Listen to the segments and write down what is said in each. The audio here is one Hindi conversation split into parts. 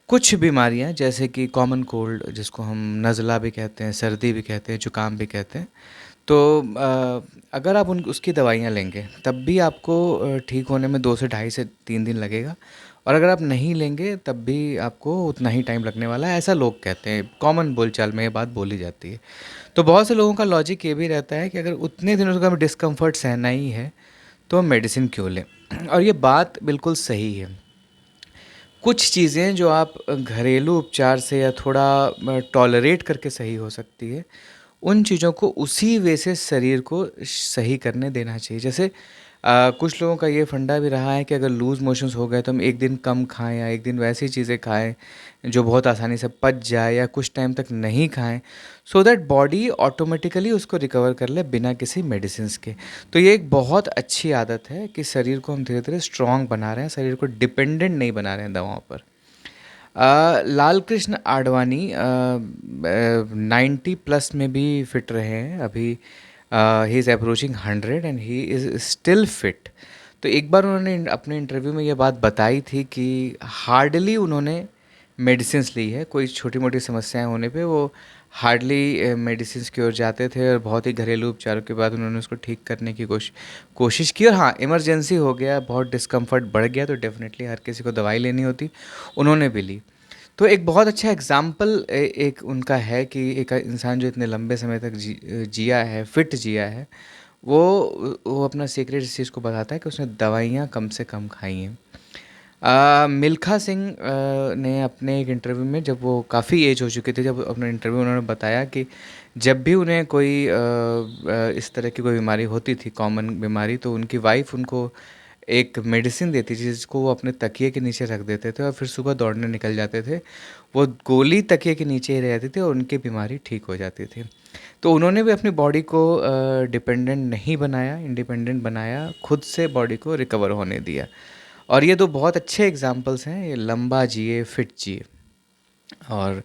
कुछ बीमारियाँ जैसे कि कॉमन कोल्ड जिसको हम नज़ला भी कहते हैं, सर्दी भी कहते हैं, जुकाम भी कहते हैं, तो अगर आप उन उसकी दवाइयाँ लेंगे तब भी आपको ठीक होने में 2 से ढाई से 3 दिन लगेगा, और अगर आप नहीं लेंगे तब भी आपको उतना ही टाइम लगने वाला है, ऐसा लोग कहते हैं। कॉमन बोलचाल में ये बात बोली जाती है। तो बहुत से लोगों का लॉजिक ये भी रहता है कि अगर उतने दिनों का हमें डिस्कम्फर्ट सहना ही है तो हम मेडिसिन क्यों लें। और ये बात बिल्कुल सही है। कुछ चीज़ें जो आप घरेलू उपचार से या थोड़ा टॉलरेट करके सही हो सकती है, उन चीज़ों को उसी वे से शरीर को सही करने देना चाहिए। जैसे कुछ लोगों का ये फंडा भी रहा है कि अगर लूज़ मोशंस हो गए तो हम एक दिन कम खाएँ या एक दिन वैसी चीज़ें खाएँ जो बहुत आसानी से पच जाए, या कुछ टाइम तक नहीं खाएँ, सो दैट बॉडी ऑटोमेटिकली उसको रिकवर कर ले बिना किसी मेडिसिन्स के। तो ये एक बहुत अच्छी आदत है कि शरीर को हम धीरे-धीरे स्ट्रॉन्ग बना रहे हैं, शरीर को डिपेंडेंट नहीं बना रहे हैं दवाओं पर। लाल कृष्ण आडवाणी 90 प्लस में भी फिट रहे हैं अभी। He is approaching 100 and he is still fit. तो एक बार उन्होंने अपने इंटरव्यू में ये बात बताई थी कि हार्डली उन्होंने मेडिसिन्स ली है, कोई छोटी मोटी समस्याएं होने पे वो हार्डली मेडिसिन्स की ओर जाते थे, और बहुत ही घरेलू उपचारों के बाद उन्होंने उसको ठीक करने की कोशिश की। और हाँ, इमरजेंसी हो गया, बहुत डिस्कम्फर्ट बढ़ गया तो डेफिनेटली हर किसी को दवाई लेनी होती, उन्होंने भी ली। तो एक बहुत अच्छा एग्ज़ाम्पल एक उनका है कि एक इंसान जो इतने लंबे समय तक जिया है, फिट जिया है, वो अपना सीक्रेट इस चीज़ को बताता है कि उसने दवाइयाँ कम से कम खाई हैं। मिल्खा सिंह ने अपने एक इंटरव्यू में, जब वो काफ़ी एज हो चुके थे, जब अपने इंटरव्यू उन्होंने बताया कि जब भी उन्हें कोई इस तरह की कोई बीमारी होती थी, कॉमन बीमारी, तो उनकी वाइफ उनको एक मेडिसिन देती थी जिसको वो अपने तकिए के नीचे रख देते थे और फिर सुबह दौड़ने निकल जाते थे। वो गोली तकिए के नीचे ही रहती थी और उनकी बीमारी ठीक हो जाती थी। तो उन्होंने भी अपनी बॉडी को डिपेंडेंट नहीं बनाया, इंडिपेंडेंट बनाया, खुद से बॉडी को रिकवर होने दिया। और ये 2 बहुत अच्छे एग्जाम्पल्स हैं, ये लंबा जिए, फिट जिए, और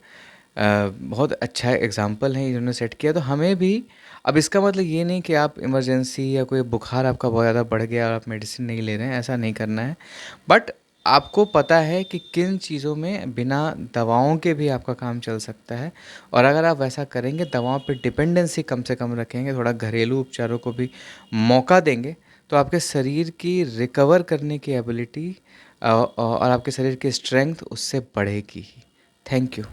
बहुत अच्छा एग्जाम्पल है इन्होंने सेट किया। तो हमें भी, अब इसका मतलब ये नहीं कि आप इमरजेंसी या कोई बुखार आपका बहुत ज़्यादा बढ़ गया और आप मेडिसिन नहीं ले रहे हैं, ऐसा नहीं करना है। बट आपको पता है कि किन चीज़ों में बिना दवाओं के भी आपका काम चल सकता है, और अगर आप वैसा करेंगे, दवाओं पे डिपेंडेंसी कम से कम रखेंगे, थोड़ा घरेलू उपचारों को भी मौका देंगे, तो आपके शरीर की रिकवर करने की एबिलिटी और आपके शरीर की स्ट्रेंथ उससे बढ़ेगी ही। Thank you.